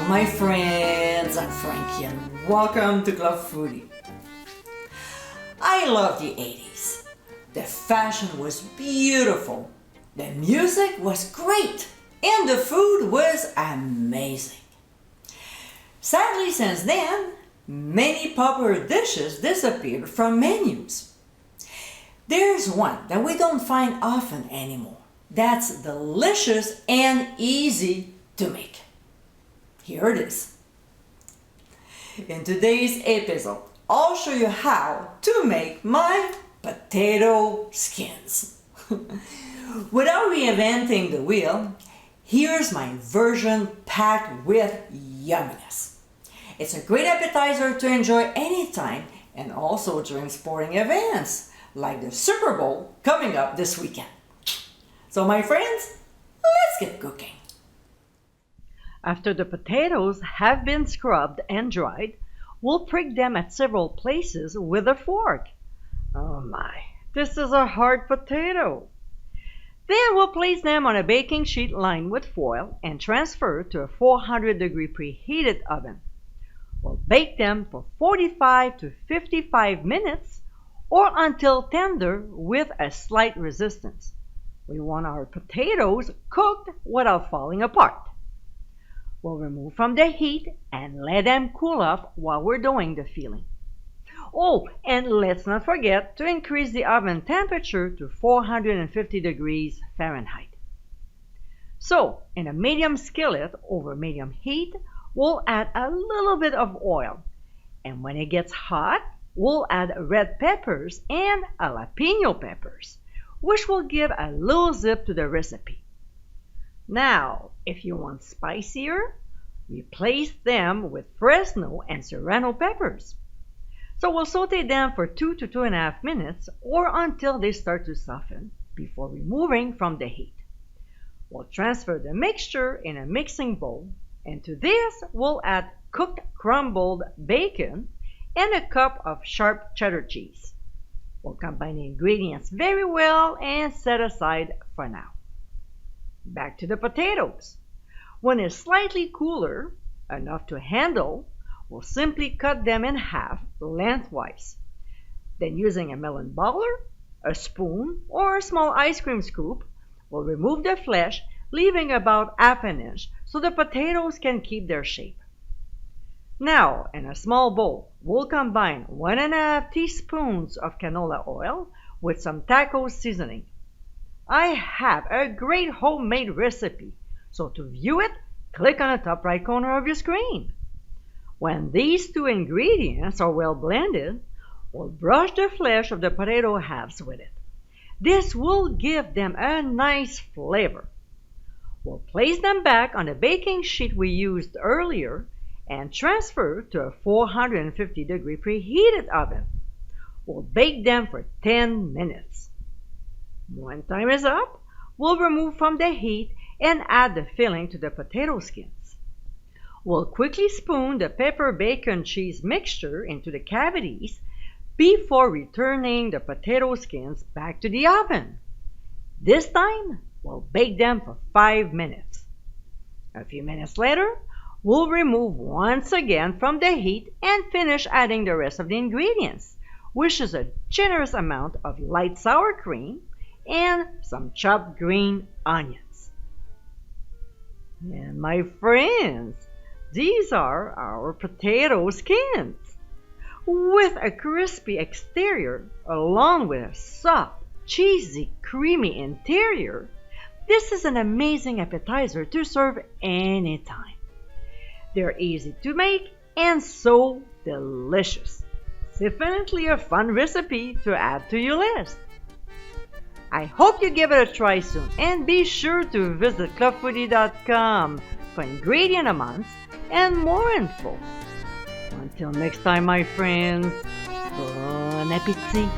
my friends, I'm Frankie and welcome to Club Foodie. I love the 80s. The fashion was beautiful, the music was great, and the food was amazing. Sadly, since then, many popular dishes disappeared from menus. There's one that we don't find often anymore that's delicious and easy to make. Here it is. In today's episode, I'll show you how to make my potato skins. Without reinventing the wheel, here's my version packed with yumminess. It's a great appetizer to enjoy anytime and also during sporting events like the Super Bowl coming up this weekend. So my friends, let's get cooking. After the potatoes have been scrubbed and dried, we'll prick them at several places with a fork. Oh my, this is a hard potato. Then we'll place them on a baking sheet lined with foil and transfer to a 400-degree preheated oven. We'll bake them for 45 to 55 minutes or until tender with a slight resistance. We want our potatoes cooked without falling apart. We'll remove from the heat and let them cool off while we're doing the filling. Oh, and let's not forget to increase the oven temperature to 450 degrees Fahrenheit. So, in a medium skillet over medium heat, we'll add a little bit of oil. And when it gets hot, we'll add red peppers and jalapeno peppers, which will give a little zip to the recipe. Now, if you want spicier, replace them with Fresno and Serrano peppers. So we'll saute them for 2 to 2.5 minutes or until they start to soften before removing from the heat. We'll transfer the mixture in a mixing bowl, and to this we'll add cooked crumbled bacon and a cup of sharp cheddar cheese. We'll combine the ingredients very well and set aside for now. Back to the potatoes. When it's slightly cooler, enough to handle, we'll simply cut them in half lengthwise. Then using a melon baller, a spoon, or a small ice cream scoop, we'll remove the flesh, leaving about ½ inch so the potatoes can keep their shape. Now, in a small bowl, we'll combine 1½ teaspoons of canola oil with some taco seasoning. I have a great homemade recipe, so to view it, click on the top right corner of your screen. When these two ingredients are well blended, we'll brush the flesh of the potato halves with it. This will give them a nice flavor. We'll place them back on the baking sheet we used earlier and transfer to a 450-degree preheated oven. We'll bake them for 10 minutes. When time is up, we'll remove from the heat and add the filling to the potato skins. We'll quickly spoon the pepper bacon cheese mixture into the cavities before returning the potato skins back to the oven. This time, we'll bake them for 5 minutes. A few minutes later, we'll remove once again from the heat and finish adding the rest of the ingredients, which is a generous amount of light sour cream and some chopped green onions. And my friends, these are our potato skins. With a crispy exterior along with a soft, cheesy, creamy interior, this is an amazing appetizer to serve anytime. They're easy to make and so delicious. Definitely a fun recipe to add to your list. I hope you give it a try soon and be sure to visit clubfoodie.com for ingredient amounts and more info. Until next time, my friends, bon appétit!